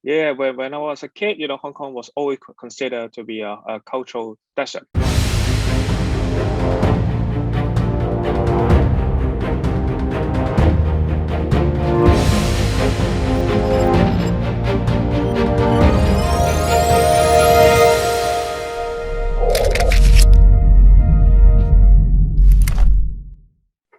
Yeah, when I was a kid, Hong Kong was always considered to be a cultural desert.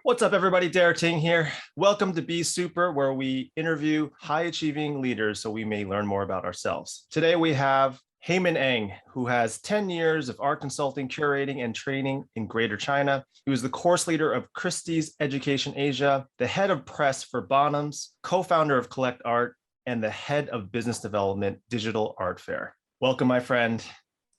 What's up, everybody? Ting here. Welcome to Be Super, where we interview high-achieving leaders so we may learn more about ourselves. Today, we have Heyman Eng, who has 10 years of art consulting, curating, and training in Greater China. He was the course leader of Christie's Education Asia, the head of press for Bonhams, co-founder of Collect Art, and the head of business development, Digital Art Fair. Welcome, my friend,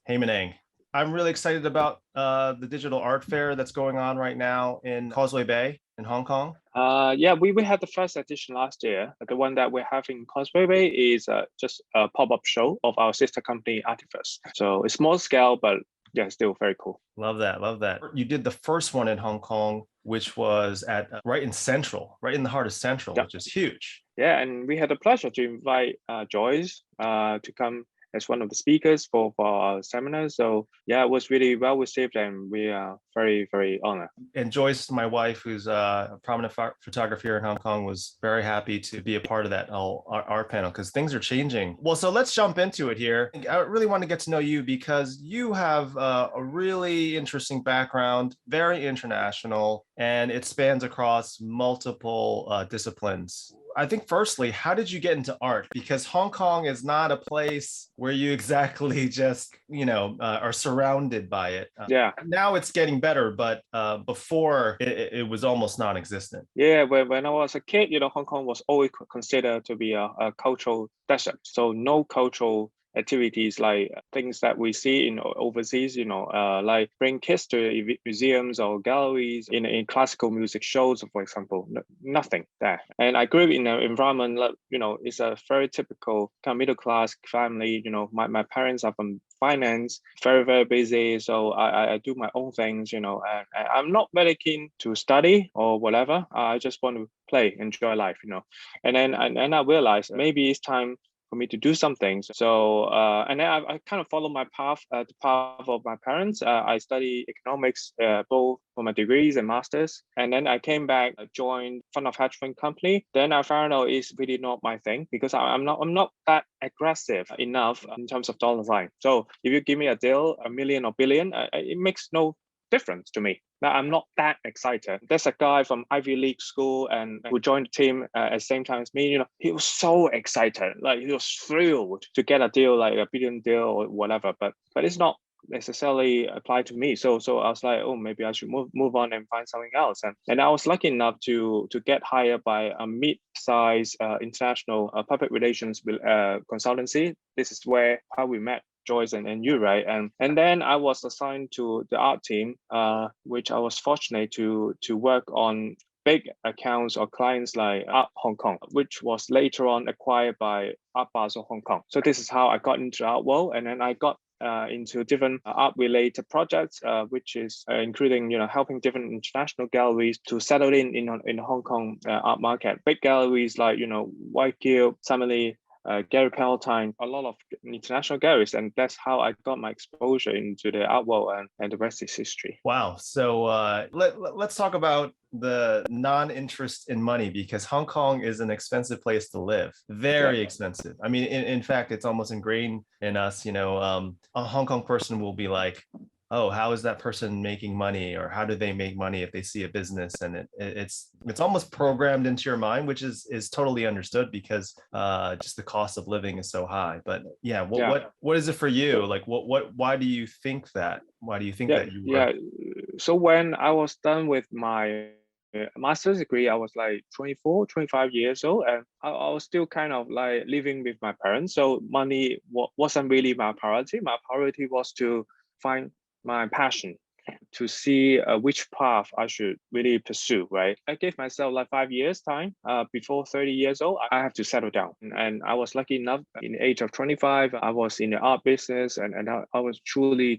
Heyman Eng. I'm really excited about the digital art fair that's going on right now in Causeway Bay in Hong Kong. Yeah, we had the first edition last year. The one that we're having in Causeway Bay is just a pop-up show of our sister company, Artifice. So it's small scale, but yeah, still very cool. Love that. Love that. You did the first one in Hong Kong, which was at right in Central, right in the heart of Central, which is huge. Yeah, and we had the pleasure to invite Joyce to come as one of the speakers for our seminar. So yeah, it was really well received, and we are very, very honored. And Joyce, my wife, who's a prominent photographer here in Hong Kong, was very happy to be a part of that art panel because things are changing. Well, so let's jump into it here. I really want to get to know you because you have a really interesting background, very international, and it spans across multiple disciplines. I think firstly, how did you get into art? Because Hong Kong is not a place where you exactly just, are surrounded by it. Yeah. Now it's getting better, but before it was almost non-existent. Yeah, when I was a kid, Hong Kong was always considered to be a cultural desert. So no cultural activities like things that we see in overseas, like bring kids to museums or galleries in classical music shows, for example, nothing there. And I grew up in an environment that, it's a very typical kind of middle class family. My parents are from finance, very, very busy. So I do my own things, and I'm not very keen to study or whatever. I just want to play, enjoy life, And then I realized maybe it's time for me to do something. So, and then I kind of follow my path, the path of my parents. I study economics, both for my degrees and masters. And then I came back, joined fund of hedge fund company. Then I found out it's really not my thing because I'm not that aggressive enough in terms of dollar sign. So if you give me a deal, a million or billion, it makes no difference to me. Now, I'm not that excited. There's a guy from Ivy League school and who joined the team at the same time as me. He was so excited, like he was thrilled to get a deal, like a billion deal or whatever. But it's not necessarily applied to me. So I was like, oh, maybe I should move on and find something else. And I was lucky enough to get hired by a mid-size international public relations consultancy. This is how we met. Joyce and you, right? And then I was assigned to the art team, which I was fortunate to work on big accounts or clients like Art Hong Kong, which was later on acquired by Art Basel Hong Kong. So this is how I got into the art world, and then I got into different art-related projects, which is including helping different international galleries to settle in Hong Kong art market. Big galleries like White Cube, Simile, Gary Palatine, a lot of international galleries, and that's how I got my exposure into the art world, and the rest is history. Wow. So let's talk about the non-interest in money, because Hong Kong is an expensive place to live, very expensive. I mean, in fact, it's almost ingrained in us. A Hong Kong person will be like, oh, how is that person making money, or how do they make money if they see a business? And it's almost programmed into your mind, which is totally understood because just the cost of living is so high. But yeah, what is it for you? Like why do you think that? Why do you think that you were? Yeah. So when I was done with my master's degree, I was like 24, 25 years old, and I was still kind of like living with my parents. So money wasn't really my priority. My priority was to find my passion. to see which path I should really pursue, right? I gave myself like 5 years time. Before 30 years old, I have to settle down. And I was lucky enough in the age of 25, I was in the art business, and I was truly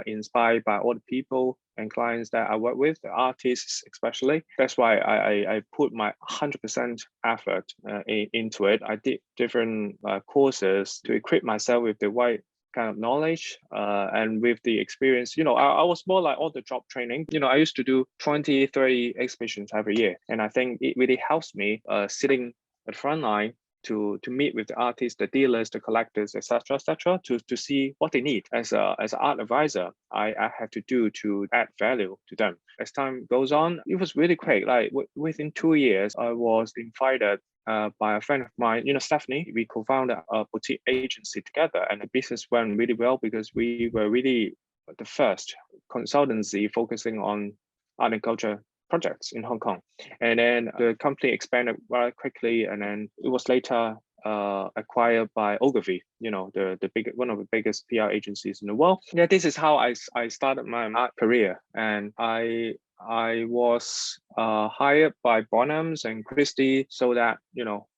inspired by all the people and clients that I work with, the artists especially. That's why I put my 100% effort into it. I did different courses to equip myself with the right kind of knowledge and with the experience. I was more like on the job training. I used to do 20, 30 exhibitions every year. And I think it really helps me sitting at the front line to meet with the artists, the dealers, the collectors, etc., to see what they need. As an art advisor, I had to do to add value to them. As time goes on, it was really quick. Like within 2 years, I was invited by a friend of mine, Stephanie. We co-founded a boutique agency together, and the business went really well because we were really the first consultancy focusing on art and culture projects in Hong Kong. And then the company expanded very quickly, and then it was later acquired by R-eview, one of the biggest PR agencies in the world. Yeah, this is how I started my art career, and I was hired by Bonhams and Christie so that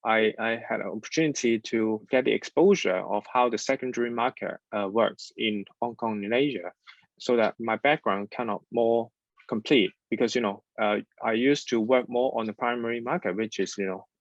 I had an opportunity to get the exposure of how the secondary market works in Hong Kong and Asia, so that my background kind of more complete, because I used to work more on the primary market, which is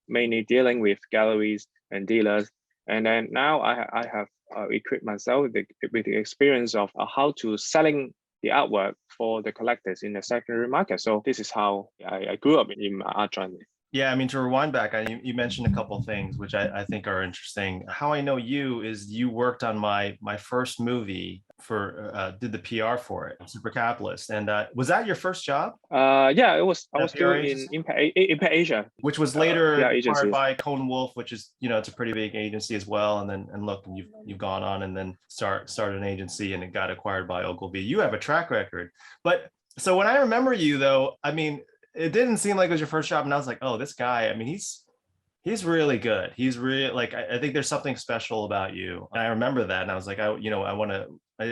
mainly dealing with galleries and dealers, and then now I have equipped myself with the experience of how to selling the artwork for the collectors in the secondary market. So this is how I grew up in my art journey. Yeah, I mean, to rewind back, you mentioned a couple of things which I think are interesting. How I know you is you worked on my first movie for did the PR for it, Supercapitalist, and was that your first job? Yeah, it was. I That was PR doing agency? in Impact Asia, which was later acquired agencies. by Cone Wolf, which is it's a pretty big agency as well. And look, you've gone on and then started an agency, and it got acquired by R-eview. You have a track record. But so when I remember you though, I mean, it didn't seem like it was your first job, and I was like, oh, this guy, I mean, he's really good. He's really like, I think there's something special about you. And I remember that, and I was like, I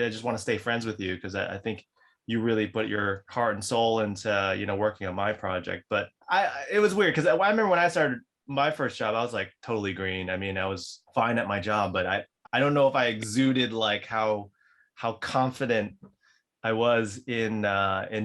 just want to stay friends with you because I think you really put your heart and soul into working on my project. But it was weird because I remember when I started my first job, I was like totally green. I mean, I was fine at my job, but I don't know if I exuded like how confident I was in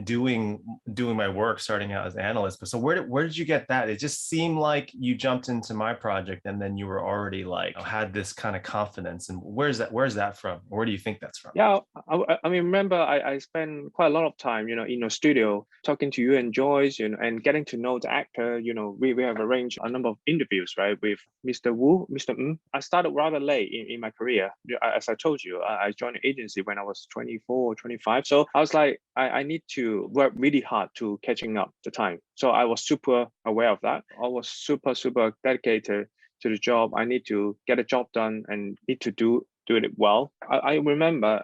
doing my work starting out as an analyst. But so where did you get that? It just seemed like you jumped into my project and then you were already like had this kind of confidence. And where's that from? Where do you think that's from? Yeah, I mean, remember I spent quite a lot of time, in the studio talking to you and Joyce, and getting to know the actor. We have arranged a number of interviews, right, with Mr. Wu, Mr. Eng. I started rather late in my career. As I told you, I joined the agency when I was 24 or 25. So I was like, I need to work really hard to catching up the time. So I was super aware of that. I was super dedicated to the job. I need to get a job done and need to do it well. I remember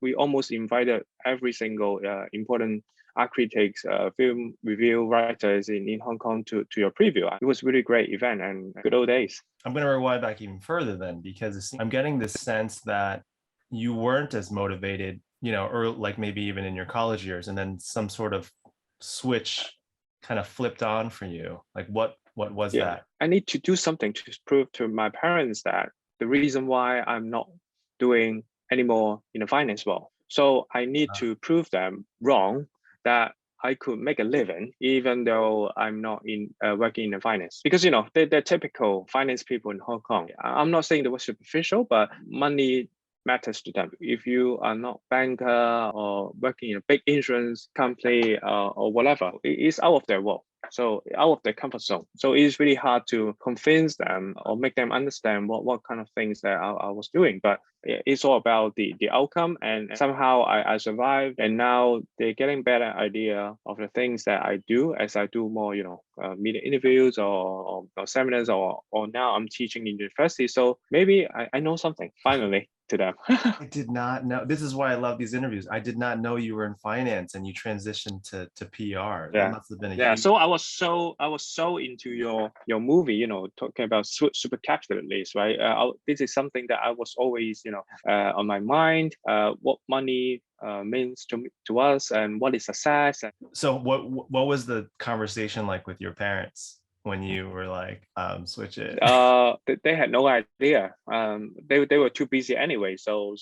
we almost invited every single important art critics, film review writers in Hong Kong to your preview. It was a really great event and good old days. I'm going to rewind back even further then, because I'm getting this sense that you weren't as motivated, or like maybe even in your college years, and then some sort of switch kind of flipped on for you. Like what was that? I need to do something to prove to my parents that the reason why I'm not doing anymore in the finance world. So I need to prove them wrong, that I could make a living even though I'm not in working in the finance. Because they're typical finance people in Hong Kong. I'm not saying they were superficial, but money matters to them. If you are not banker or working in a big insurance company or whatever, it's out of their world. So out of their comfort zone. So it's really hard to convince them or make them understand what kind of things that I was doing. But it's all about the outcome, and somehow I survived, and now they're getting better idea of the things that I do as I do more, media interviews or seminars, or now I'm teaching in university. So maybe I know something finally to them. I did not know. This is why I love these interviews. I did not know you were in finance and you transitioned to PR. That must have been a huge... So I was so into your movie, talking about super capitalist, right? This is something that I was always, on my mind. What money means to us and what is success. So what was the conversation like with your parents when you were like, switch it? They had no idea. They were too busy anyway. So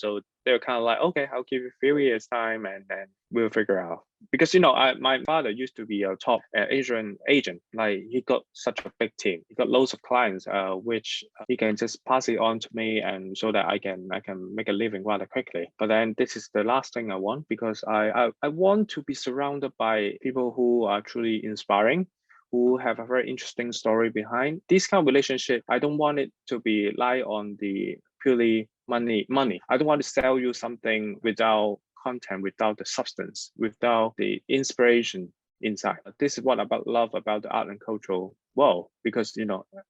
they were kind of like, okay, I'll give you 3 years time and then we'll figure out. Because my father used to be a top Asian agent. Like he got such a big team. He got loads of clients, which he can just pass it on to me, and so that I can make a living rather quickly. But then this is the last thing I want, because I want to be surrounded by people who are truly inspiring, who have a very interesting story behind this kind of relationship. I don't want it to be lie on the purely money. I don't want to sell you something without content, without the substance, without the inspiration inside. This is what about love about the art and cultural world, because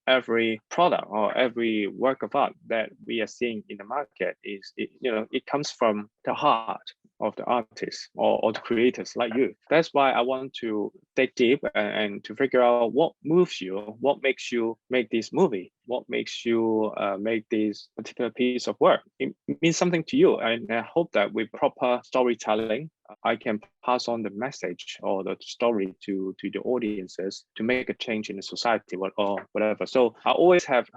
every product or every work of art that we are seeing in the market it comes from the heart of the artists or the creators like you. That's why I want to dig deep and to figure out what moves you, what makes you make this movie, what makes you make this particular piece of work. It means something to you, and I hope that with proper storytelling, I can pass on the message or the story to the audiences to make a change in the society or whatever. So I always have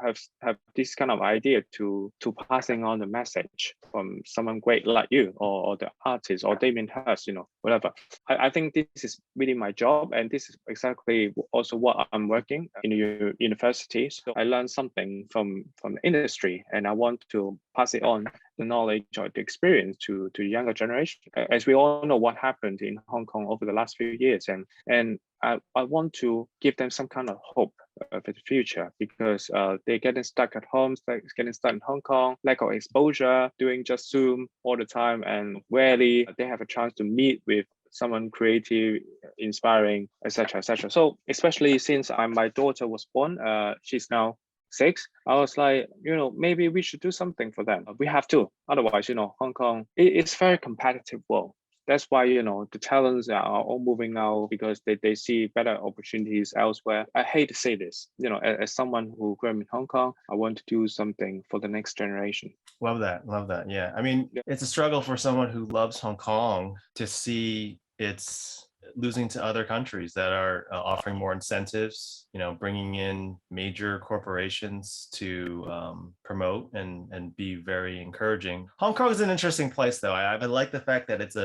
this kind of idea to passing on the message from someone great like you or the artist or Damien Hirst, whatever. I think this is really my job, and this is exactly also what I'm working in the university. So I learned something from the industry, and I want to pass it on, the knowledge or the experience to the younger generation. As we all know what happened in Hong Kong over the last few years, and I want to give them some kind of hope for the future, because they're getting stuck at home, getting stuck in Hong Kong, lack of exposure, doing just Zoom all the time, and rarely they have a chance to meet with someone creative, inspiring, etc., etc. So especially since my daughter was born, she's now 6, I was like, maybe we should do something for them. We have to, otherwise, Hong Kong, it's very competitive world. That's why, the talents are all moving now, because they see better opportunities elsewhere. I hate to say this, as someone who grew up in Hong Kong, I want to do something for the next generation. Love that. Yeah. I mean, it's a struggle for someone who loves Hong Kong to see it's losing to other countries that are offering more incentives, bringing in major corporations to promote and be very encouraging. Hong Kong is an interesting place, though. I like the fact that it's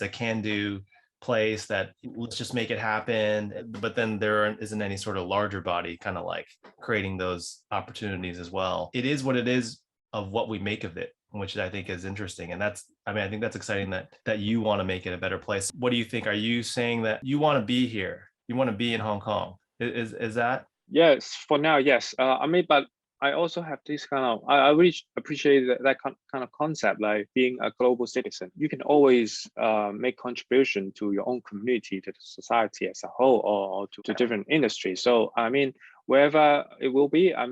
a can-do place, that let's just make it happen, but then there isn't any sort of larger body kind of like creating those opportunities as well. It is what it is of what we make of it, which I think is interesting. And I think that's exciting that you want to make it a better place. What do you think? Are you saying that you want to be here? You want to be in Hong Kong? Is that? Yes, for now, yes. But I also have this kind of, I really appreciate that kind of concept, like being a global citizen. You can always make contribution to your own community, to the society as a whole, or to different industries. So, wherever it will be, I'll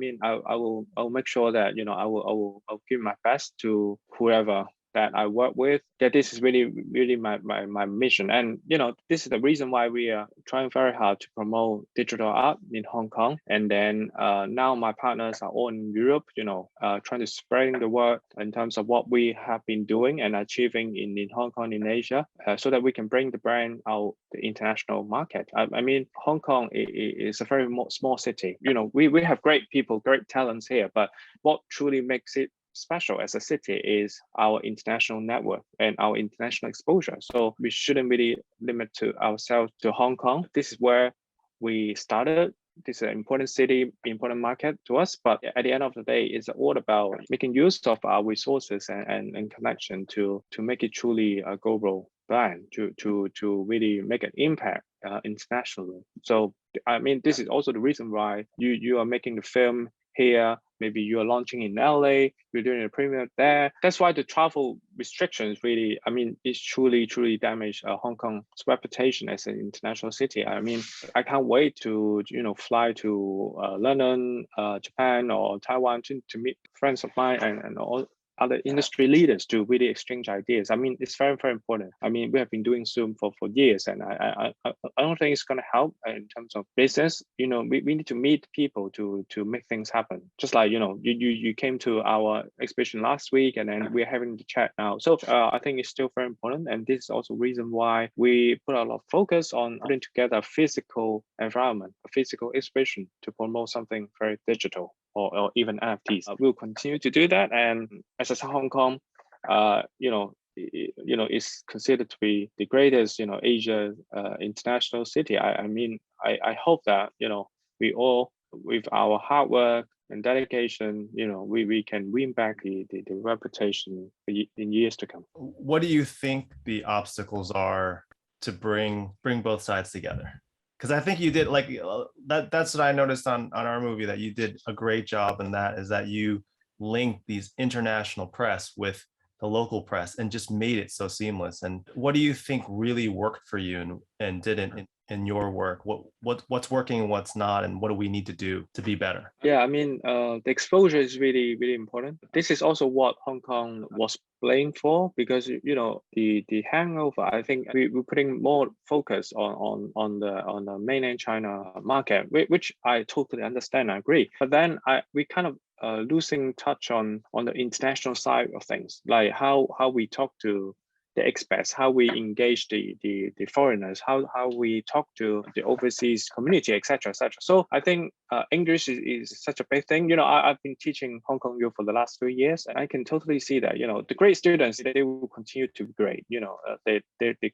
make sure that, I'll give my best to whoever that I work with. That this is really my mission. And this is the reason why we are trying very hard to promote digital art in Hong Kong. And then now my partners are all in Europe, trying to spreading the word in terms of what we have been doing and achieving in Hong Kong, in Asia, so that we can bring the brand out the international market. Hong Kong is a very small city. We have great people, great talents here, but what truly makes it special as a city is our international network and our international exposure. So we shouldn't really limit to ourselves to Hong Kong. This is where we started. This is an important city, important market to us. But at the end of the day, it's all about making use of our resources and connection to make it truly a global brand, to really make an impact internationally. So this is also the reason why you are making the film here. Maybe you're launching in LA, you're doing a premiere there. That's why the travel restrictions really, it's truly damaged Hong Kong's reputation as an international city. I can't wait to, fly to London, Japan or Taiwan to meet friends of mine and other industry leaders to really exchange ideas. I mean, it's very, very important. I mean, we have been doing Zoom for years, and I don't think it's going to help in terms of business. We need to meet people to make things happen. Just like, you came to our exhibition last week, and then we're having the chat now. So I think it's still very important. And this is also reason why we put a lot of focus on putting together a physical environment, a physical exhibition to promote something very digital. Or even NFTs. We'll continue to do that, and as Hong Kong, is considered to be the greatest, Asia international city. I mean, I hope that we all, with our hard work and dedication, we can win back the reputation in years to come. What do you think the obstacles are to bring both sides together? Because I think you did that's what I noticed on our movie, that you did a great job in that, is that you linked these international press with the local press and just made it so seamless. And what do you think really worked for you and didn't in your work? What's working and what's not, and what do we need to do to be better? Yeah, I mean, the exposure is really, really important. This is also what Hong Kong was playing for, because the hangover. I think we're putting more focus on the mainland China market, which I totally understand. I agree, but then we kind of losing touch on the international side of things, like how we talk to the expats, how we engage the foreigners, how we talk to the overseas community, etc., etc. So I think English is such a big thing. I've been teaching Hong Kong youth for the last 3 years, and I can totally see that the great students, they will continue to be great. They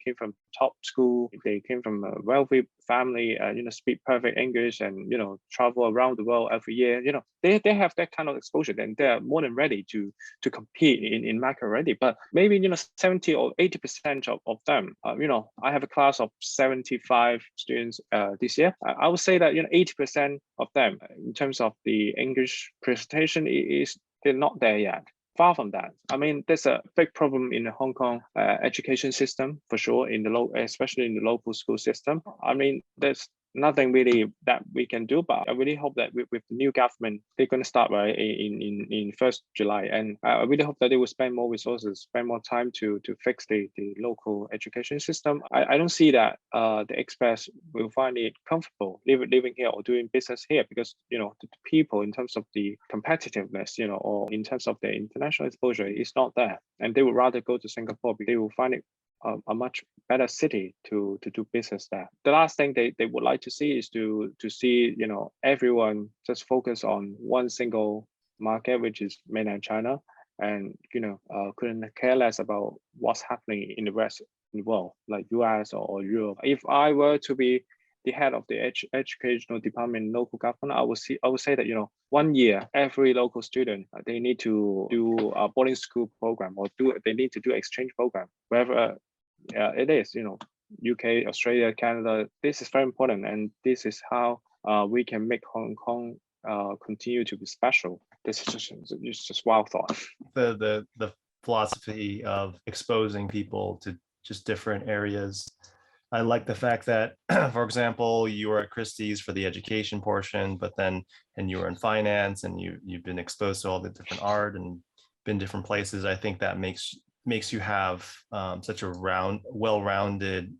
came from top school, they came from a wealthy family, speak perfect English, and travel around the world every year. They have that kind of exposure, and they're more than ready to compete in market already. But maybe 70 or 80% of them, I have a class of 75 students this year. I would say that 80% of them, in terms of the English presentation, they're not there yet. Far from that. I mean, there's a big problem in the Hong Kong education system, for sure, especially in the local school system. I mean, there's nothing really that we can do, but I really hope that with the new government, they're going to start right in 1st July, and I really hope that they will spend more resources, spend more time to fix the local education system. I don't see that the expats will find it comfortable living here or doing business here, because the people, in terms of the competitiveness, or in terms of the international exposure, is not there, and they would rather go to Singapore because they will find it a much better city to do business there. The last thing they would like to see is to see everyone just focus on one single market, which is mainland China, and couldn't care less about what's happening in the rest of the world, like US or Europe. If I were to be the head of the educational department in local government, I would say that 1 year every local student, they need to do a boarding school program, or they need to do exchange program wherever it is, UK, Australia, Canada. This is very important, and this is how we can make Hong Kong continue to be special. This is just wild thought. The philosophy of exposing people to just different areas. I like the fact that, for example, you were at Christie's for the education portion, and you were in finance, and you've been exposed to all the different art and been different places. I think that makes you have such a well-rounded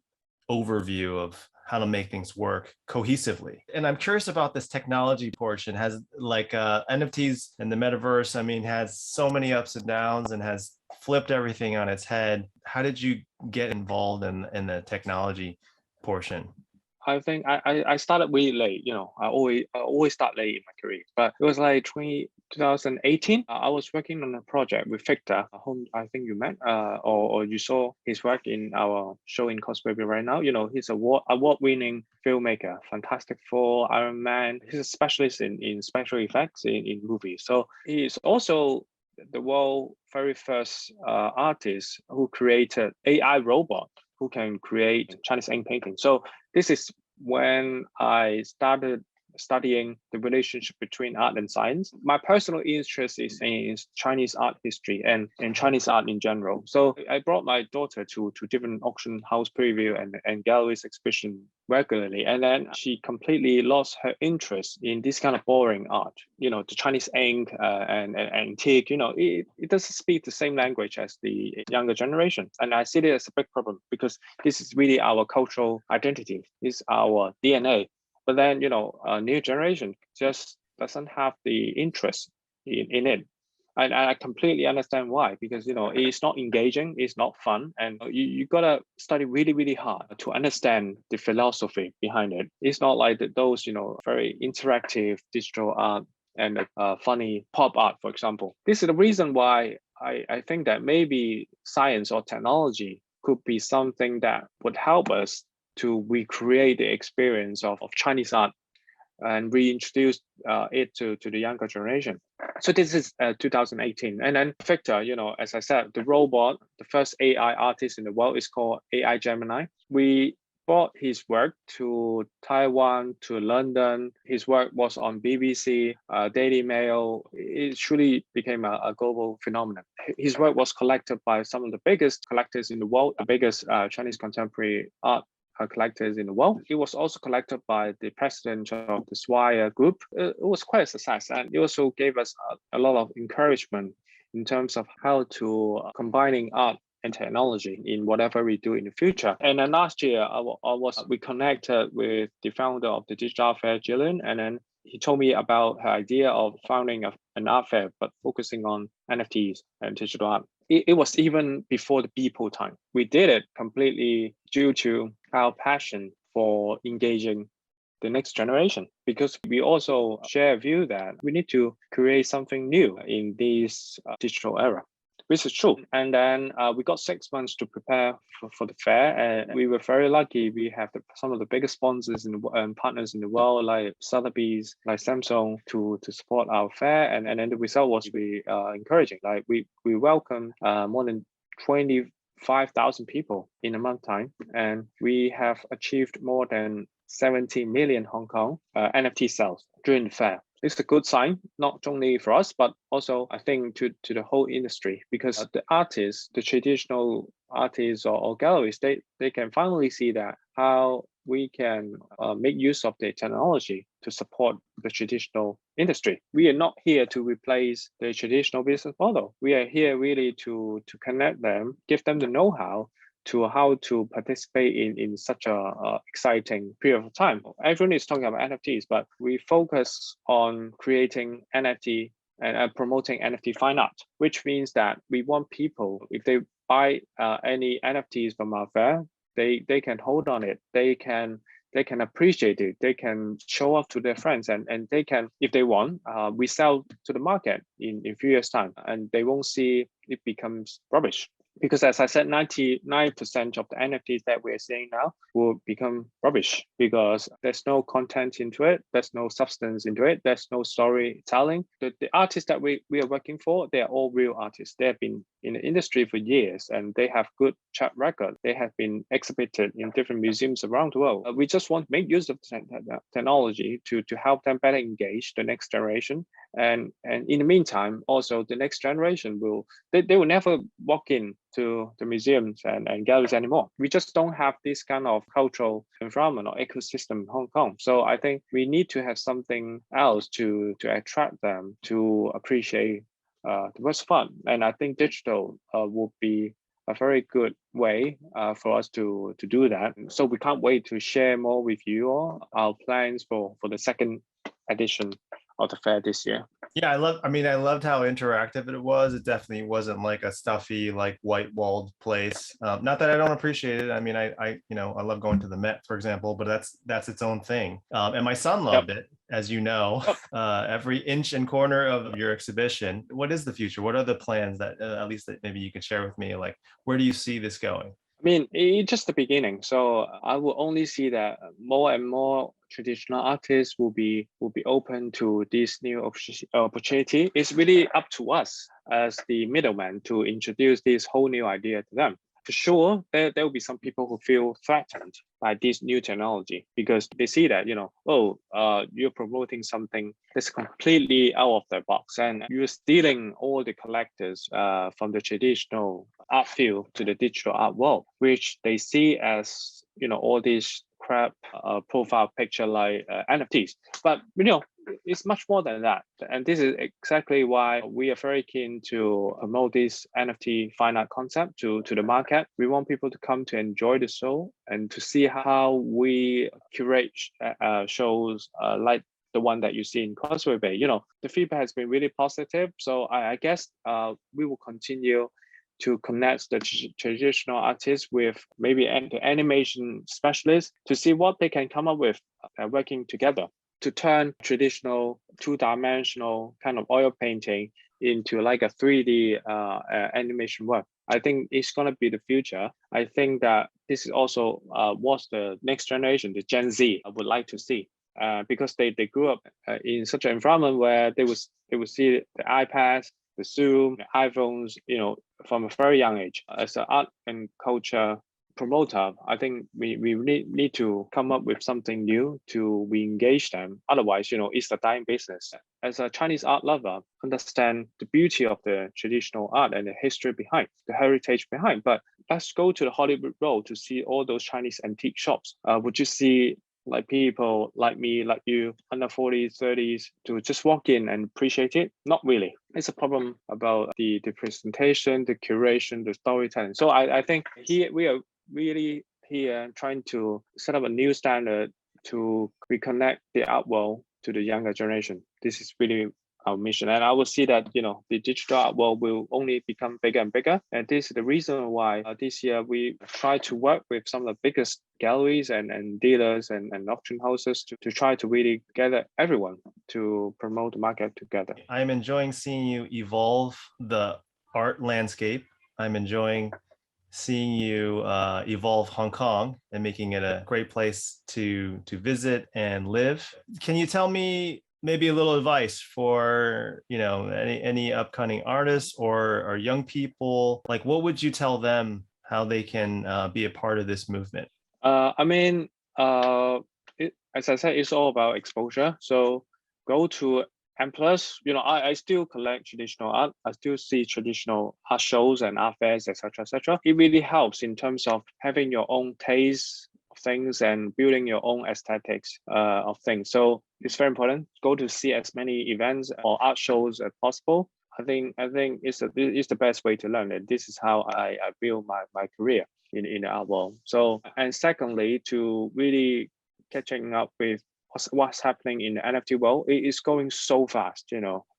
overview of how to make things work cohesively. And I'm curious about this technology portion. Has NFTs and the metaverse, I mean, has so many ups and downs and has flipped everything on its head. How did you get involved in the technology portion? I think I started really late. I always start late in my career, but it was like 2018. I was working on a project with Victor, whom I think you met, or you saw his work in our show in Cosby right now. He's award-winning filmmaker, Fantastic Four, Iron Man. He's a specialist in special effects in movies. So he's also the world's very first artist who created AI robot who can create Chinese ink painting. So this is when I started studying the relationship between art and science. My personal interest is in Chinese art history and Chinese art in general. So I brought my daughter to different auction house preview and galleries exhibition regularly, and then she completely lost her interest in this kind of boring art. The Chinese ink and antique. It doesn't speak the same language as the younger generation, and I see it as a big problem because this is really our cultural identity, it's our DNA. But then a new generation just doesn't have the interest in it. And I completely understand why, because it's not engaging, it's not fun, and you gotta study really, really hard to understand the philosophy behind it. It's not like those very interactive digital art and funny pop art, for example. This is the reason why I think that maybe science or technology could be something that would help us to recreate the experience of Chinese art and reintroduce it to the younger generation. So this is 2018. And then Victor, as I said, the robot, the first AI artist in the world is called AI Gemini. We brought his work to Taiwan, to London. His work was on BBC, Daily Mail. It truly became a global phenomenon. His work was collected by some of the biggest collectors in the world, the biggest Chinese contemporary art collectors in the world. It was also collected by the president of the Swire Group. It was quite a success, and it also gave us a lot of encouragement in terms of how to combining art and technology in whatever we do in the future. And then last year, we connected with the founder of the digital art fair, Jillian, and then he told me about her idea of founding an art fair, but focusing on NFTs and digital art. It was even before the Beeple time. We did it completely due to our passion for engaging the next generation, because we also share a view that we need to create something new in this digital era, which is true. And then we got 6 months to prepare for the fair, and we were very lucky. We have some of the biggest sponsors and partners in the world, like Sotheby's, like Samsung, to support our fair, and then the result was really encouraging. Like we welcomed more than 25,000 people in a month time, and we have achieved more than 70 million Hong Kong NFT sales during the fair. It's a good sign, not only for us, but also I think to the whole industry, because the artists, the traditional artists or galleries, they can finally see that how we can make use of the technology to support the traditional industry. We are not here to replace the traditional business model. We are here really to connect them, give them the know-how to how to participate in such a exciting period of time. Everyone is talking about NFTs, but we focus on creating NFT and promoting NFT fine art, which means that we want people, if they buy any NFTs from our fair, they can hold on it, they can appreciate it, they can show off to their friends, and they can, if they want, we sell to the market in a few years' time, and they won't see it becomes rubbish. Because as I said, 99% of the NFTs that we're seeing now will become rubbish because there's no content into it, there's no substance into it, there's no storytelling. The artists that we are working for, they're all real artists. They have been in the industry for years and they have good track record. They have been exhibited in different museums around the world. We just want to make use of technology to help them better engage the next generation. And in the meantime, also the next generation they will never walk in to the museums and galleries anymore. We just don't have this kind of cultural environment or ecosystem in Hong Kong. So I think we need to have something else to attract them to appreciate the what's fun. And I think digital will be a very good way for us to do that. So we can't wait to share more with you all our plans for the second edition of the fair this year. Yeah, I loved how interactive it was. It definitely wasn't like a stuffy, like white-walled place. Not that I don't appreciate it. I mean, I love going to the Met, for example, but that's its own thing. And my son loved it, as you know, every inch and corner of your exhibition. What is the future? What are the plans that at least that maybe you could share with me? Like, where do you see this going? I mean, it's just the beginning. So I will only see that more and more traditional artists will be open to this new opportunity. It's really up to us as the middleman to introduce this whole new idea to them. for sure, there will be some people who feel threatened by this new technology because they see that, you're promoting something that's completely out of the box and you're stealing all the collectors from the traditional art field to the digital art world, which they see as, all these crap profile picture like NFTs. But, it's much more than that. And this is exactly why we are very keen to promote this NFT fine art concept to the market. We want people to come to enjoy the show and to see how we curate shows like the one that you see in Causeway Bay. The feedback has been really positive. So I guess we will continue to connect the traditional artists with maybe the animation specialists to see what they can come up with working together to turn traditional two-dimensional kind of oil painting into like a 3D animation work. I think it's going to be the future. I think that this is also what the next generation, the Gen Z, would like to see. Because they grew up in such an environment where they would see the iPads, the Zoom, the iPhones, from a very young age. As an art and culture promoter, I think we need to come up with something new to re-engage them. Otherwise, it's a dying business. As a Chinese art lover, understand the beauty of the traditional art and the history behind, the heritage behind. But let's go to the Hollywood Road to see all those Chinese antique shops. Would you see like people like me, like you, under 40s, 30s, to just walk in and appreciate it? Not really. It's a problem about the presentation, the curation, the storytelling. So I think here we are really here trying to set up a new standard to reconnect the art world to the younger generation. This is really our mission. And I will see that, the digital art world will only become bigger and bigger. And this is the reason why this year we try to work with some of the biggest galleries and dealers and auction houses to try to really gather everyone to promote the market together. I'm enjoying seeing you evolve the art landscape. I'm enjoying seeing you evolve Hong Kong and making it a great place to visit and live. Can you tell me maybe a little advice for any upcoming artists or young people? Like, what would you tell them how they can be a part of this movement? As I said, it's all about exposure. So go to, and plus, I still collect traditional art. I still see traditional art shows and art fairs, etc., etc. It really helps in terms of having your own taste of things and building your own aesthetics of things. So it's very important. Go to see as many events or art shows as possible. I think it's the best way to learn it. This is how I build my career in the art world. So, and secondly, to really catching up with what's happening in the NFT world. It is going so fast,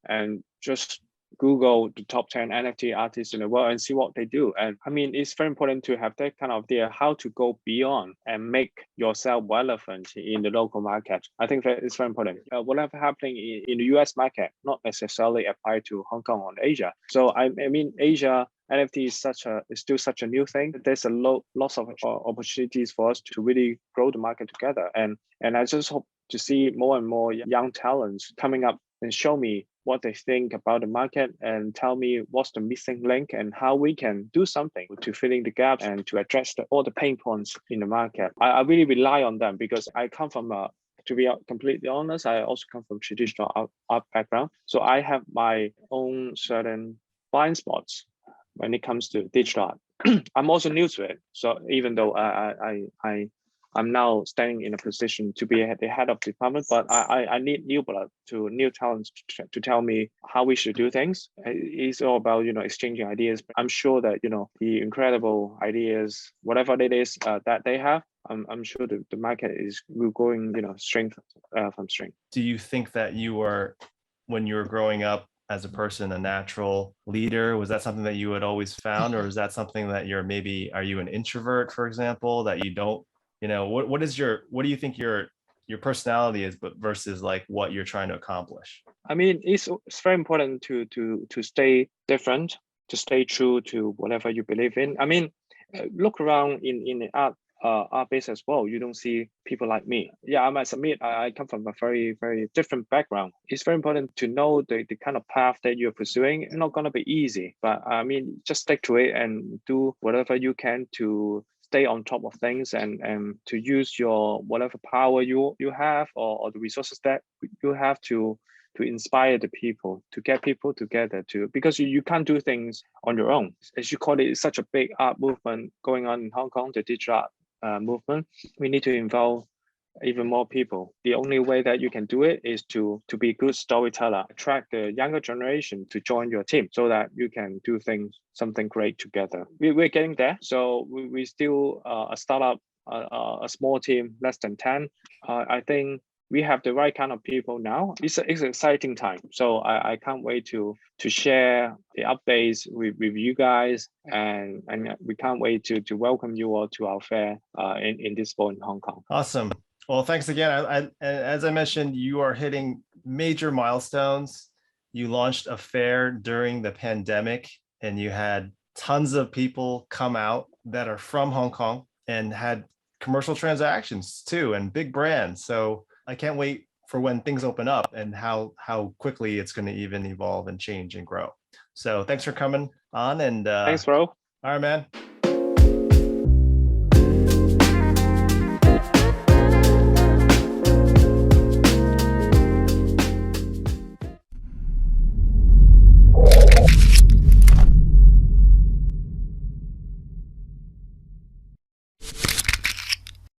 and just Google the top 10 NFT artists in the world and see what they do. And I mean, it's very important to have that kind of idea how to go beyond and make yourself relevant in the local market. I think that is very important. Whatever happening in the US market, not necessarily apply to Hong Kong or Asia. So I mean, Asia NFT is still such a new thing. There's lots of opportunities for us to really grow the market together. And I just hope to see more and more young talents coming up and show me what they think about the market and tell me what's the missing link and how we can do something to fill in the gaps and to address all the pain points in the market. I really rely on them because I come from to be completely honest, I also come from traditional art background. So I have my own certain blind spots when it comes to digital art. I'm also new to it. So even though I'm now standing in a position to be the head of department, but I need new blood new talents to tell me how we should do things. It's all about, exchanging ideas. I'm sure that, the incredible ideas, whatever it is that they have, I'm sure the market will going, strength from strength. Do you think that you were, when you were growing up as a person, a natural leader? Was that something that you had always found, or is that something that are you an introvert, for example, that you don't, what do you think your personality is, but versus like what you're trying to accomplish? I mean, it's very important to stay different, to stay true to whatever you believe in. I mean, look around in the art art base as well. You don't see people like me. Yeah, I must admit, I come from a very, very different background. It's very important to know the kind of path that you're pursuing. It's not going to be easy, but I mean, just stick to it and do whatever you can to stay on top of things and to use your whatever power you have or the resources that you have to inspire the people, to get people together, to because you can't do things on your own. As you call it, it's such a big art movement going on in Hong Kong, the digital art movement. We need to involve even more people. The only way that you can do it is to be a good storyteller, attract the younger generation to join your team so that you can do something great together. We're getting there. So we still a startup, a small team, less than 10. I think we have the right kind of people now. It's an exciting time. So I can't wait to share the updates with you guys, and we can't wait to welcome you all to our fair in this fall in Hong Kong. Awesome. Well, thanks again. As I mentioned, you are hitting major milestones. You launched a fair during the pandemic, and you had tons of people come out that are from Hong Kong and had commercial transactions too, and big brands. So I can't wait for when things open up and how quickly it's going to even evolve and change and grow. So thanks for coming on. And thanks, bro. All right, man.